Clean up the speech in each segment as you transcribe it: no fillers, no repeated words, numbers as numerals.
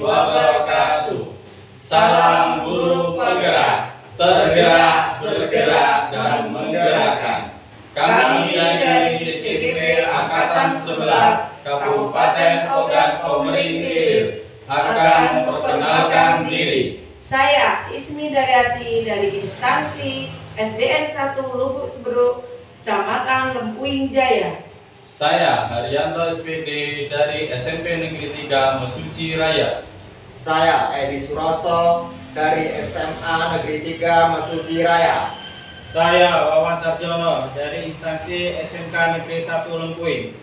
wabarakatuh. Salam guru penggerak, tergerak, bergerak, dan menggerakkan. Kami dari CCTP Angkatan 11 Kabupaten Ogan Komering Ilir akan memperkenalkan diri. Saya Ismi Daryati dari instansi SDN 1 Lubuk Seberuk, Kecamatan Lempuing Jaya. Saya Haryanto SPD dari SMP Negeri 3 Mesuji Raya. Saya Edi Suroso dari SMA Negeri 3 Mesuji Raya. Saya Wawan Sarjono dari instansi SMK Negeri 1 Lempuing.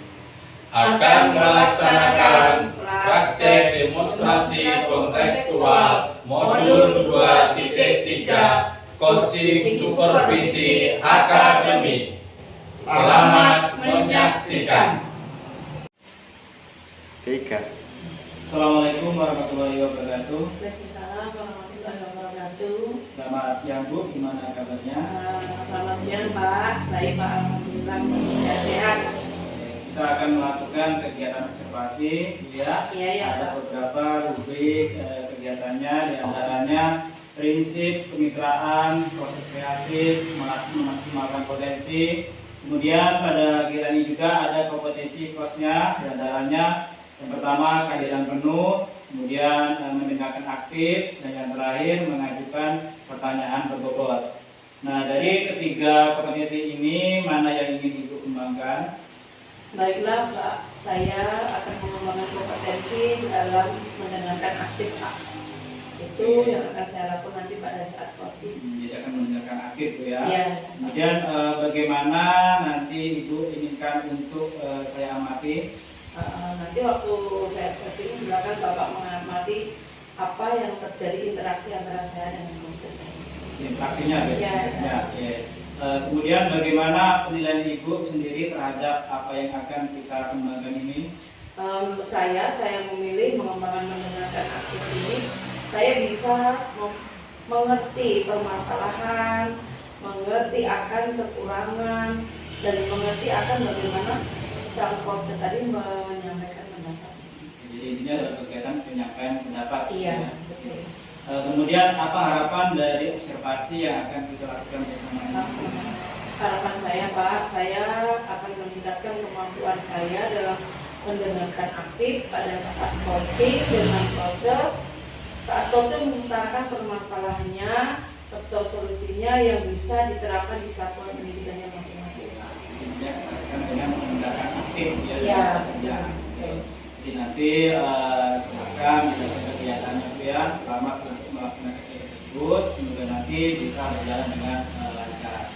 Akan melaksanakan praktek demonstrasi kontekstual modul 2.3 coaching supervisi akademik. Selamat menyaksikan. Assalamualaikum warahmatullahi wabarakatuh. Waalaikumsalam warahmatullahi wabarakatuh. Selamat siang Bu, gimana kabarnya? Selamat siang Pak, baik Pak, alhamdulillah masih sehat-sehat. Kita akan melakukan kegiatan observasi, ya. Iya, ya, Ada Pak. beberapa rubrik kegiatannya, diantaranya prinsip kemitraan, proses kreatif, memaksimalkan potensi. Kemudian pada kegiatan ini juga ada kompetensi kosnya, diantaranya yang pertama kehadiran penuh, kemudian mendengarkan aktif, dan yang terakhir mengajukan pertanyaan berbobot. Nah, dari ketiga kompetensi ini mana yang ingin Ibu kembangkan? Baiklah Pak, saya akan mengembangkan kompetensi dalam mendengarkan aktif Pak. Itu yang akan saya lakukan nanti pada saat coaching. Jadi akan mendengarkan aktif Bu, ya. Iya. Kemudian bagaimana nanti Ibu inginkan untuk saya amati? Nanti waktu saya coaching silakan Bapak mengamati apa yang terjadi interaksi antara saya dengan coach saya. Interaksinya, Iya. ya. Kemudian bagaimana penilaian Ibu sendiri terhadap apa yang akan kita kembangkan ini? Saya memilih mengembangkan mendengarkan aktif ini. Saya bisa mengerti permasalahan, mengerti akan kekurangan, dan mengerti akan bagaimana sang coach tadi menyampaikan pendapat. Jadi intinya adalah kegiatan penyampaian pendapat. Iya, Ya. betul. Kemudian apa harapan dari observasi yang akan kita lakukan bersama ini? Harapan saya Pak, saya akan meningkatkan kemampuan saya dalam mendengarkan aktif pada saat coaching dengan coach. Saat coach mengutarakan permasalahannya serta solusinya yang bisa diterapkan di satuan pendidikannya masing-masing. Intinya akan dengan menggunakan aktif, ya. Iya. Ya. Jadi nanti silakan dilakukan kegiatannya Bu, ya. Selamat untuk melaksanakan kegiatan tersebut. Semoga nanti bisa berjalan dengan lancar.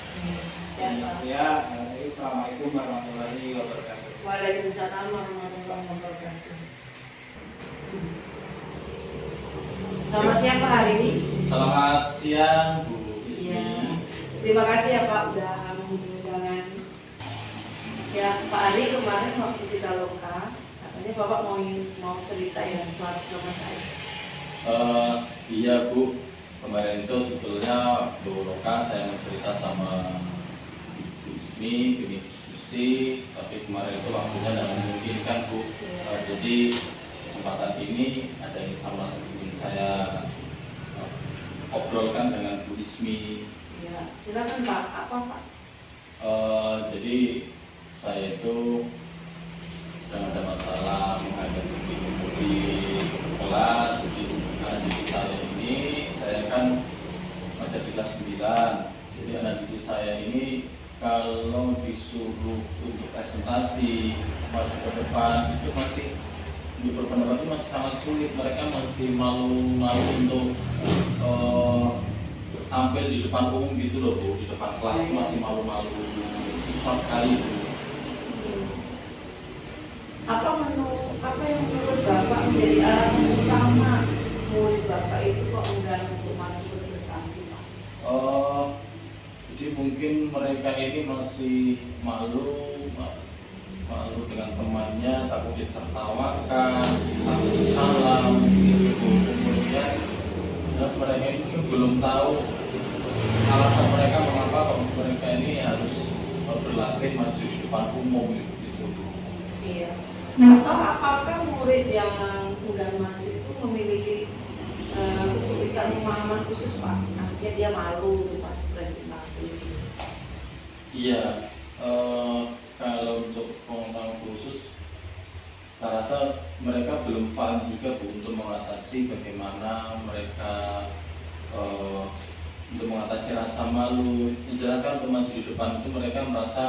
Siapa? Ya. Jadi assalamualaikum warahmatullahi wabarakatuh. Waalaikumsalam warahmatullahi wabarakatuh. Selamat siang Pak hari ini. Selamat siang Bu Ismi. Iya. Terima kasih ya Pak udah mengunjungan. Ya Pak Ari kemarin waktu kita loka, katanya Bapak mau cerita ya sama saya. Iya Bu, kemarin itu sebetulnya waktu loka saya mau cerita sama Bu Ismi, ini diskusi, tapi kemarin itu waktunya tidak memungkinkan Bu. Jadi kesempatan ini ada yang ingin saya obrolkan dengan Bu Ismi. Ya silakan Pak, apa Pak? Jadi saya itu sedang ada masalah menghadapi di kelas. Anak didik saya ini, saya kan ngajar di kelas 9. Jadi anak didik saya ini kalau disuruh untuk presentasi maju ke depan itu masih di berpendapat itu masih sangat sulit. Mereka masih malu-malu untuk tampil di depan umum gitu loh Bu. Di depan kelas itu masih malu-malu, susah sekali Bu. Apa yang menurut Bapak menjadi alasan utama murid Bapak itu kok enggan untuk maju berprestasi Pak? Jadi mungkin mereka ini masih malu dengan temannya, takut ditertawakan, takut disalam, gitu. Kemudian jelas mereka ini mungkin belum tahu alasan mereka mengapa mereka ini harus berlatih maju di depan umum gitu. Iya. Atau apakah murid yang enggan maju itu memiliki takutnya dia malu untuk masuk presentasi. Iya, kalau untuk pengetahuan khusus, saya rasa mereka belum paham juga Bu untuk mengatasi bagaimana mereka untuk mengatasi rasa malu. Menjelaskan untuk maju di depan itu mereka merasa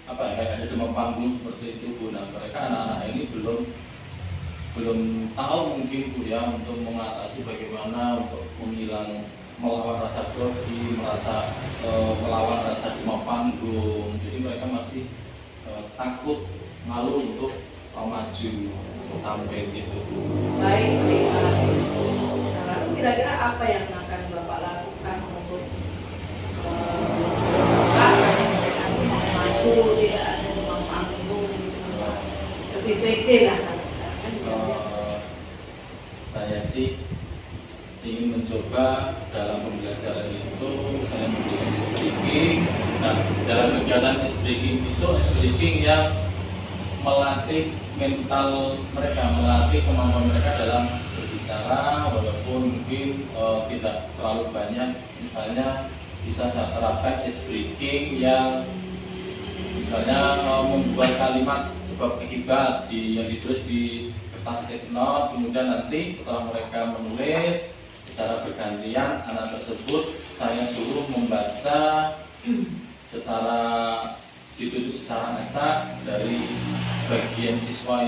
apa ya, kayak ada demam panggung seperti itu Bu. Nah mereka anak-anak ini belum tahu mungkin Bu ya untuk mengatasi bagaimana untuk melawan rasa grogi, melawan rasa demam panggung. Jadi mereka masih takut, malu untuk maju, untuk tampil gitu. Baik, Pak. Nah, lalu kira-kira apa yang akan Bapak lakukan untuk mereka mau maju, tidak ada demam panggung, lebih pede lah kalau sekarang kan. Saya sih ingin mencoba dalam pembelajaran itu saya memberikan speaking. Nah dalam kegiatan speaking itu speaking yang melatih mental mereka, melatih kemampuan mereka dalam berbicara, walaupun mungkin tidak terlalu banyak. Misalnya bisa saya terapkan speaking yang misalnya membuat kalimat sebab akibat yang ditulis di kertas stick note, kemudian nanti setelah mereka menulis secara bergantian, anak tersebut saya suruh membaca secara ditulis secara acak dari bagian siswa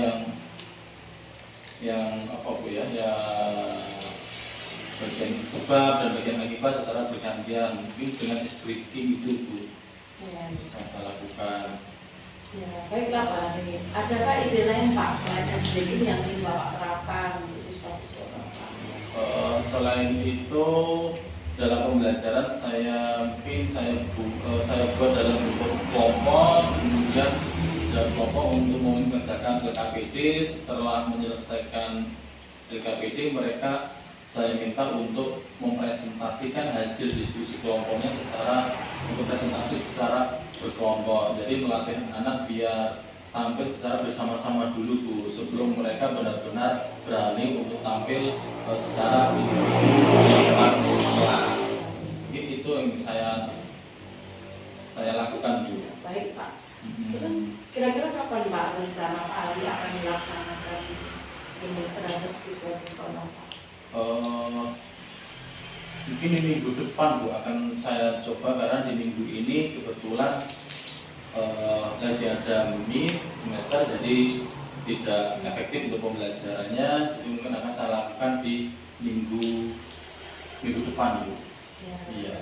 yang apa Bu ya, bagian sebab dan bagian akibat secara bergantian. Mungkin dengan speaking itu Bu Ya, bisa kita lakukan. ya, baiklah Pak Ari. Adakah ide lain Pak selain SDG yang ingin Bapak terapkan untuk siswa-siswa Bapak? Selain itu dalam pembelajaran saya buat dalam bentuk kelompok, kemudian dalam kelompok untuk mengerjakan LKPD. Setelah menyelesaikan LKPD mereka saya minta untuk mempresentasikan hasil diskusi kelompoknya secara berkelompok. Jadi melatih anak biar tampil secara bersama-sama dulu Bu, sebelum mereka benar-benar berani untuk tampil secara individu di depan kelas. Itu yang saya lakukan Bu. Baik Pak. Terus kira-kira kapan Pak rencana Pak Ari akan melaksanakan ini terhadap siswa-siswa Bapak? Mungkin di minggu depan Bu akan saya coba, karena di minggu ini kebetulan lagi ada mini semester, jadi tidak efektif untuk pembelajarannya. Jadi mungkin akan saya lakukan di minggu depan Bu. Ya, Iya.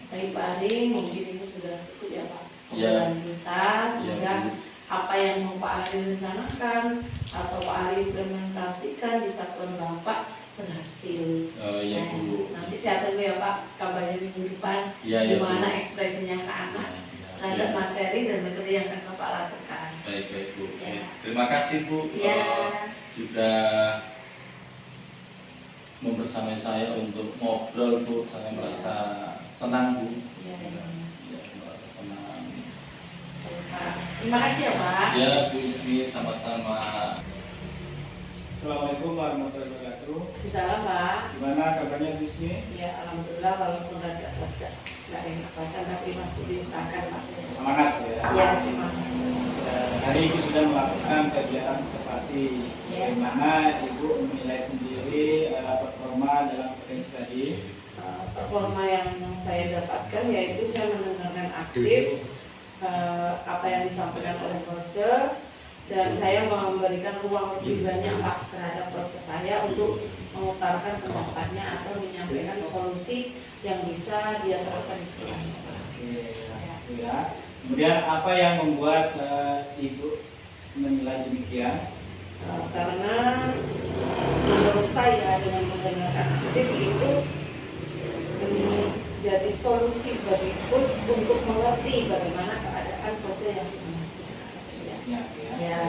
Baik Pak Ari, mungkin ini sudah cukup ya Pak. Iya. Obrolan kita, semoga Bu. apa yang mau Pak Ari rencanakan atau Pak Ari implementasikan di satuan Bapak berhasil. Iya Bu. Nanti saya tunggu ya Pak kabarnya minggu depan, Iya ya Bu. gimana ekspresinya ke anak terhadap materi dan metode yang akan Bapak lakukan. Baik Bu. Ya. Terima kasih Bu Ya. sudah membersamai saya untuk ngobrol Bu. Saya merasa senang Bu. Ya, ya. Ya, merasa senang. Baik, Pak. Terima kasih ya Pak. Ya Bu Ismi, sama-sama. Assalamualaikum warahmatullahi wabarakatuh. Salam Pak. Gimana kabarnya Bu Ismi? Ya alhamdulillah, walaupun agak nggak enak badan tapi masih diusahakan Pak. Semangat ya. Ya semangat. Hari Ibu sudah melakukan kegiatan observasi. Ya. Bagaimana Ibu menilai sendiri performa dalam potensi tadi? Performa yang saya dapatkan yaitu saya mendengarkan aktif apa yang disampaikan oleh coach, dan saya memberikan ruang lebih banyak Pak terhadap proses saya untuk mengutarakan pendapatnya atau menyampaikan solusi yang bisa dia terapkan di sekolah. Oke, itu ya. Kemudian apa yang membuat Ibu menilai demikian? Karena menurut saya dengan mendengarkan aktif itu menjadi solusi bagi coach untuk mengerti bagaimana keadaan coach yang sebenarnya. Siap ya. Ya.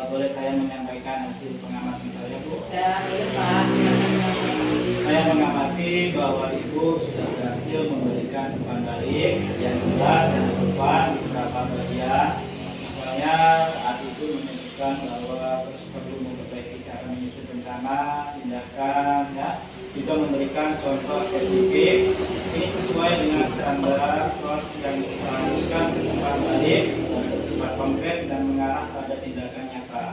Boleh saya menyampaikan hasil pengamatan saya Bu? Dan ini Pak, silakan. Saya mengamati bahwa Ibu sudah berhasil memberikan umpan balik yang jelas dan relevan di beberapa bagian. Misalnya saat itu menyebutkan bahwa perlu memperbaiki cara menyusun rencana rencana, tindakan, ya, juga memberikan contoh spesifik. Ini sesuai dengan standar KOS yang diharuskan bersifat balik, bersifat konkret dan mengarah pada tindakan nyata.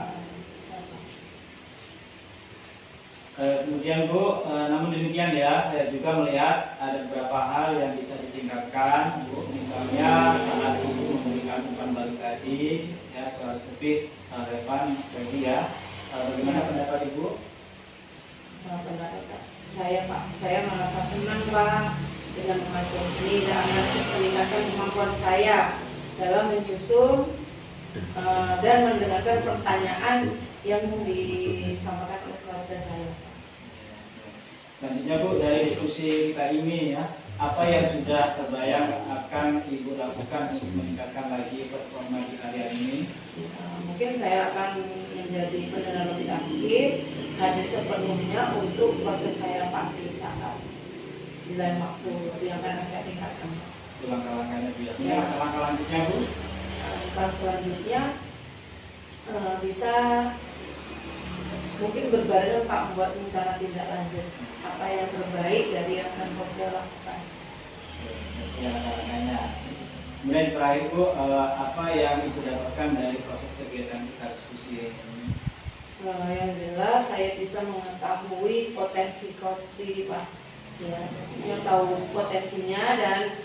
Kemudian Bu, namun demikian ya, saya juga melihat ada beberapa hal yang bisa ditingkatkan, Bu. Misalnya saat Ibu memberikan umpan balik tadi, ya, itu harus lebih relevan lagi ya. Bagaimana pendapat Ibu? Pendapat saya Pak, saya merasa senang Pak dengan mengajar ini dan terus meningkatkan kemampuan saya dalam menyusun dan mendengarkan pertanyaan yang disampaikan oleh keluarga saya. Selanjutnya Bu, dari diskusi kita ini ya, apa yang sudah terbayang akan Ibu lakukan untuk meningkatkan lagi performa di area ini? Mungkin saya akan menjadi pendengar lebih aktif, hadir sepenuhnya untuk proses saya Pak di saat di lain waktu yang akan saya tingkatkan. Itu langkah-langkahnya Bu ya. Ya. Langkah lanjutnya Bu? Langkah selanjutnya bisa mungkin berbarengan Pak membuat rencana tindak lanjut apa yang terbaik dari yang akan Koce lakukan. Ya, langkah-langkahnya. Kemudian terakhir Bu, apa yang Ibu dapatkan dari proses kegiatan kita diskusi ini? Yang jelas saya bisa mengetahui potensi Koce Pak. Ya, yang tahu potensinya dan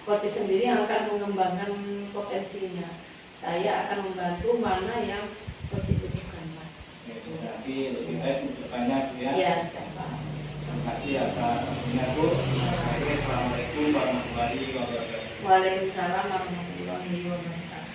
Koce sendiri yang akan mengembangkan potensinya. Saya akan membantu mana yang Koce butuhkan Pak. Ya, berarti lebih baik untuk bertanya Bu ya. Ya, Pak. Terima kasih atas waktunya Bu. Assalamualaikum warahmatullahi wabarakatuh. Waalaikumsalam warahmatullahi wabarakatuh.